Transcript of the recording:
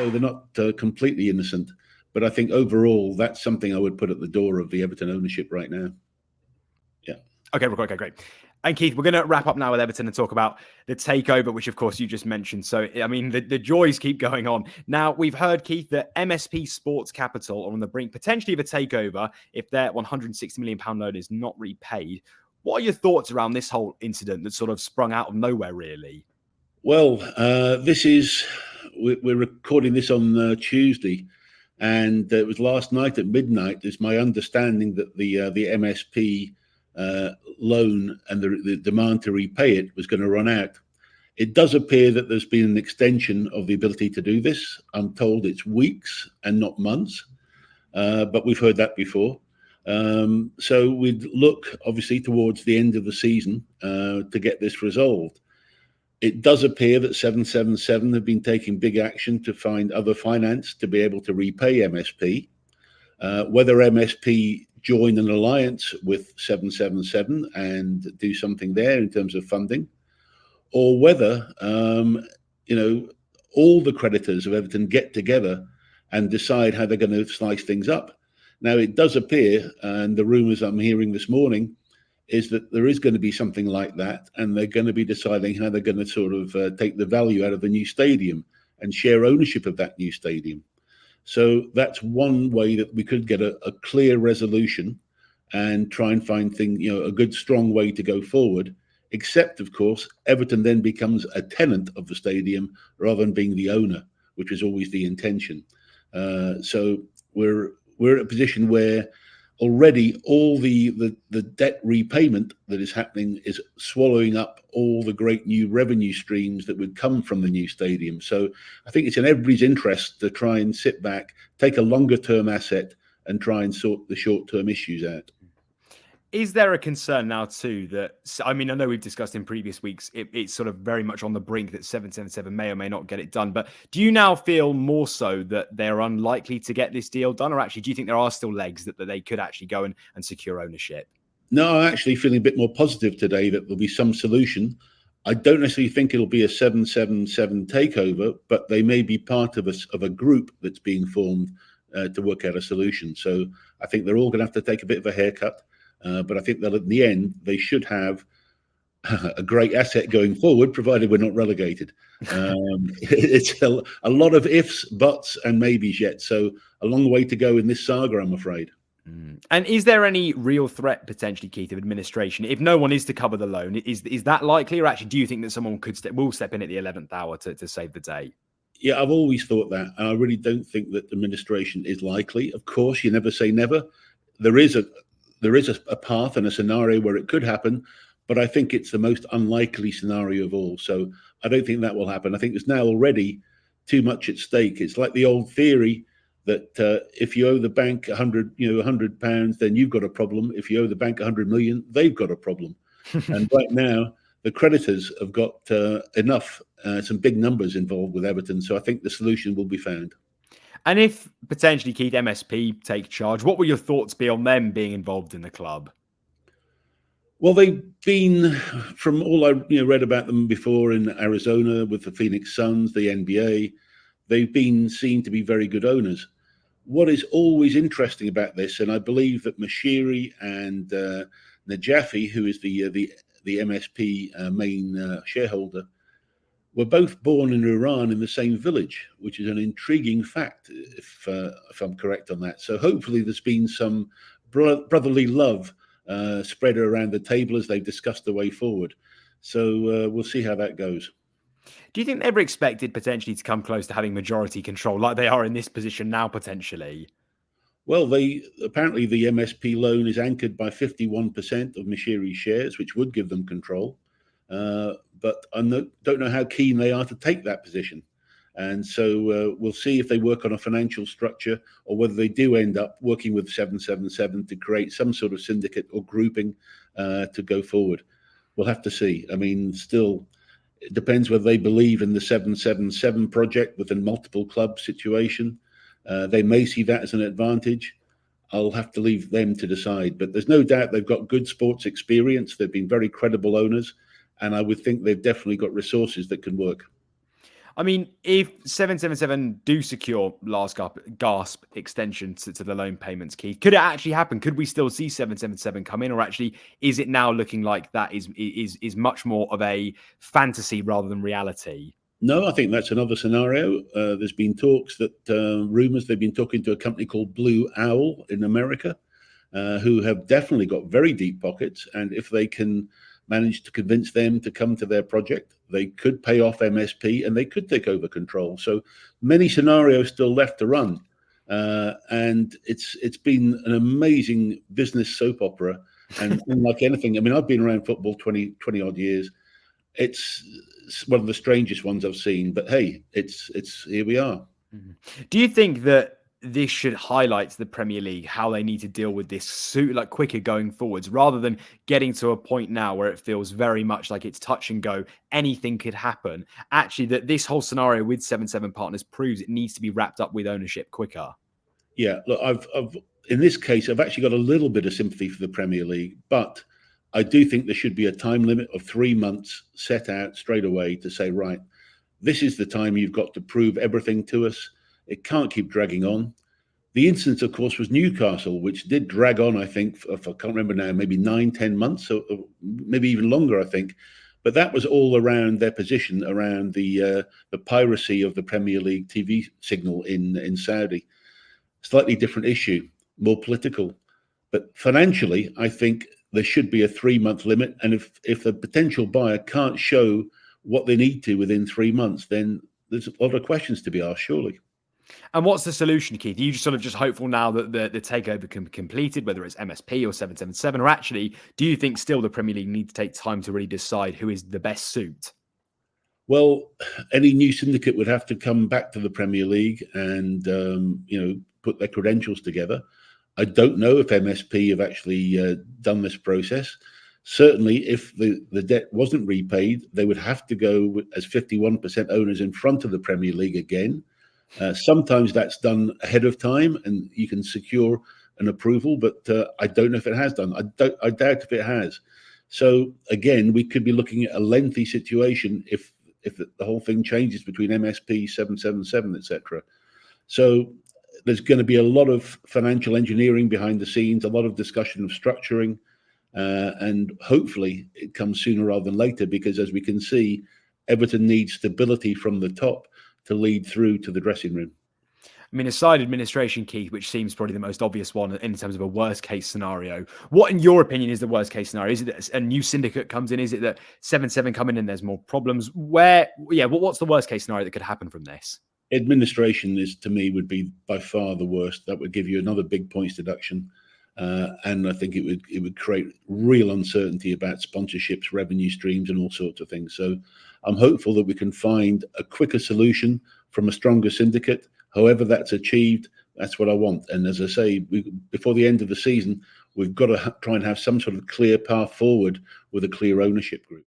so they're not completely innocent. But I think overall, that's something I would put at the door of the Everton ownership right now. Yeah. Okay, great. And Keith, we're going to wrap up now with Everton and talk about the takeover, which of course you just mentioned. So, I mean, the joys keep going on. Now, we've heard, Keith, that MSP Sports Capital are on the brink potentially of a takeover if their £160 million loan is not repaid. What are your thoughts around this whole incident that sort of sprung out of nowhere, really? Well, we're recording this on Tuesday, and it was last night at midnight. It's my understanding that the MSP loan and the demand to repay it was going to run out. It does appear that there's been an extension of the ability to do this. I'm told it's weeks and not months, but we've heard that before. So we'd look obviously towards the end of the season to get this resolved. It does appear that 777 have been taking big action to find other finance to be able to repay MSP. Whether MSP join an alliance with 777 and do something there in terms of funding, or whether all the creditors of Everton get together and decide how they're going to slice things up. Now, it does appear, and the rumours I'm hearing this morning, is that there is going to be something like that, and they're going to be deciding how they're going to sort of take the value out of the new stadium and share ownership of that new stadium. So that's one way that we could get a clear resolution and try and find a good, strong way to go forward. Except, of course, Everton then becomes a tenant of the stadium rather than being the owner, which was always the intention. So we're at a position where already all the debt repayment that is happening is swallowing up all the great new revenue streams that would come from the new stadium. So I think it's in everybody's interest to try and sit back, take a longer term asset and try and sort the short term issues out. Is there a concern now too that, I mean, I know we've discussed in previous weeks, it's sort of very much on the brink that 777 may or may not get it done. But do you now feel more so that they're unlikely to get this deal done? Or actually, do you think there are still legs that they could actually go and secure ownership? No, I'm actually feeling a bit more positive today that there'll be some solution. I don't necessarily think it'll be a 777 takeover, but they may be part of a group that's being formed to work out a solution. So I think they're all going to have to take a bit of a haircut. But I think that at the end, they should have a great asset going forward, provided we're not relegated. It's a lot of ifs, buts, and maybes yet. So a long way to go in this saga, I'm afraid. And is there any real threat, potentially, Keith, of administration? If no one is to cover the loan, is that likely? Or actually, do you think that someone will step in at the 11th hour to save the day? Yeah, I've always thought that. And I really don't think that administration is likely. Of course, you never say never. There is a path and a scenario where it could happen, but I think it's the most unlikely scenario of all. So I don't think that will happen. I think there's now already too much at stake. It's like the old theory that if you owe the bank £100, then you've got a problem. If you owe the bank 100 million, they've got a problem. And right now, the creditors have got enough, some big numbers involved with Everton. So I think the solution will be found. And if potentially, Keith, MSP take charge, what will your thoughts be on them being involved in the club? Well, they've been, from all I read about them before in Arizona with the Phoenix Suns, the NBA, they've been seen to be very good owners. What is always interesting about this, and I believe that Mashiri and Najafi, who is the MSP main shareholder, were both born in Iran in the same village, which is an intriguing fact, if I'm correct on that. So hopefully there's been some brotherly love spread around the table as they've discussed the way forward. So we'll see how that goes. Do you think they ever expected potentially to come close to having majority control like they are in this position now, potentially? Well, apparently the MSP loan is anchored by 51% of Mashiri's shares, which would give them control. But I don't know how keen they are to take that position. And so we'll see if they work on a financial structure or whether they do end up working with 777 to create some sort of syndicate or grouping to go forward. We'll have to see. I mean, still, it depends whether they believe in the 777 project with a multiple club situation. They may see that as an advantage. I'll have to leave them to decide. But there's no doubt they've got good sports experience. They've been very credible owners. And I would think they've definitely got resources that can work. I mean, if 777 do secure last gasp extension to the loan payments, Keith, could it actually happen? Could we still see 777 come in, or actually is it now looking like that is much more of a fantasy rather than reality? No, I think that's another scenario. There's been talks that rumors they've been talking to a company called Blue Owl in America, who have definitely got very deep pockets. And if they can manage to convince them to come to their project, they could pay off MSP and they could take over control. So many scenarios still left to run. And it's been an amazing business soap opera. And unlike anything, I mean, I've been around football 20 odd years. It's one of the strangest ones I've seen, but hey, it's here we are. Do you think that this should highlight to the Premier League how they need to deal with this like quicker going forwards, rather than getting to a point now where it feels very much like it's touch and go, anything could happen? Actually, that this whole scenario with 7-7 partners proves it needs to be wrapped up with ownership quicker. Yeah, look, I've in this case, I've actually got a little bit of sympathy for the Premier League, but I do think there should be a time limit of 3 months set out straight away to say, right, this is the time you've got to prove everything to us. It can't keep dragging on. The instance, of course, was Newcastle, which did drag on, I think, I can't remember now, maybe 9-10 months, or maybe even longer, I think. But that was all around their position, around the piracy of the Premier League TV signal in Saudi. Slightly different issue, more political. But financially, I think there should be a 3-month limit. And if the potential buyer can't show what they need to within 3 months, then there's a lot of questions to be asked, surely. And what's the solution, Keith? Are you just hopeful now that the takeover can be completed, whether it's MSP or 777, or actually, do you think still the Premier League need to take time to really decide who is the best suit? Well, any new syndicate would have to come back to the Premier League and put their credentials together. I don't know if MSP have actually done this process. Certainly, if the debt wasn't repaid, they would have to go as 51% owners in front of the Premier League again. Sometimes that's done ahead of time and you can secure an approval, but I don't know if it has done. I doubt if it has. So again, we could be looking at a lengthy situation if the whole thing changes between MSP, 777, etc. So there's going to be a lot of financial engineering behind the scenes, a lot of discussion of structuring, and hopefully it comes sooner rather than later, because as we can see, Everton needs stability from the top to lead through to the dressing room. I mean, aside administration, Keith, which seems probably the most obvious one in terms of a worst case scenario, what, in your opinion, is the worst case scenario? Is it that a new syndicate comes in? Is it that 7-7 come in and there's more problems? What's the worst case scenario that could happen from this? Administration to me, would be by far the worst. That would give you another big points deduction. And I think it would create real uncertainty about sponsorships, revenue streams, and all sorts of things. So I'm hopeful that we can find a quicker solution from a stronger syndicate. However that's achieved, that's what I want. And as I say, before the end of the season, we've got to try and have some sort of clear path forward with a clear ownership group.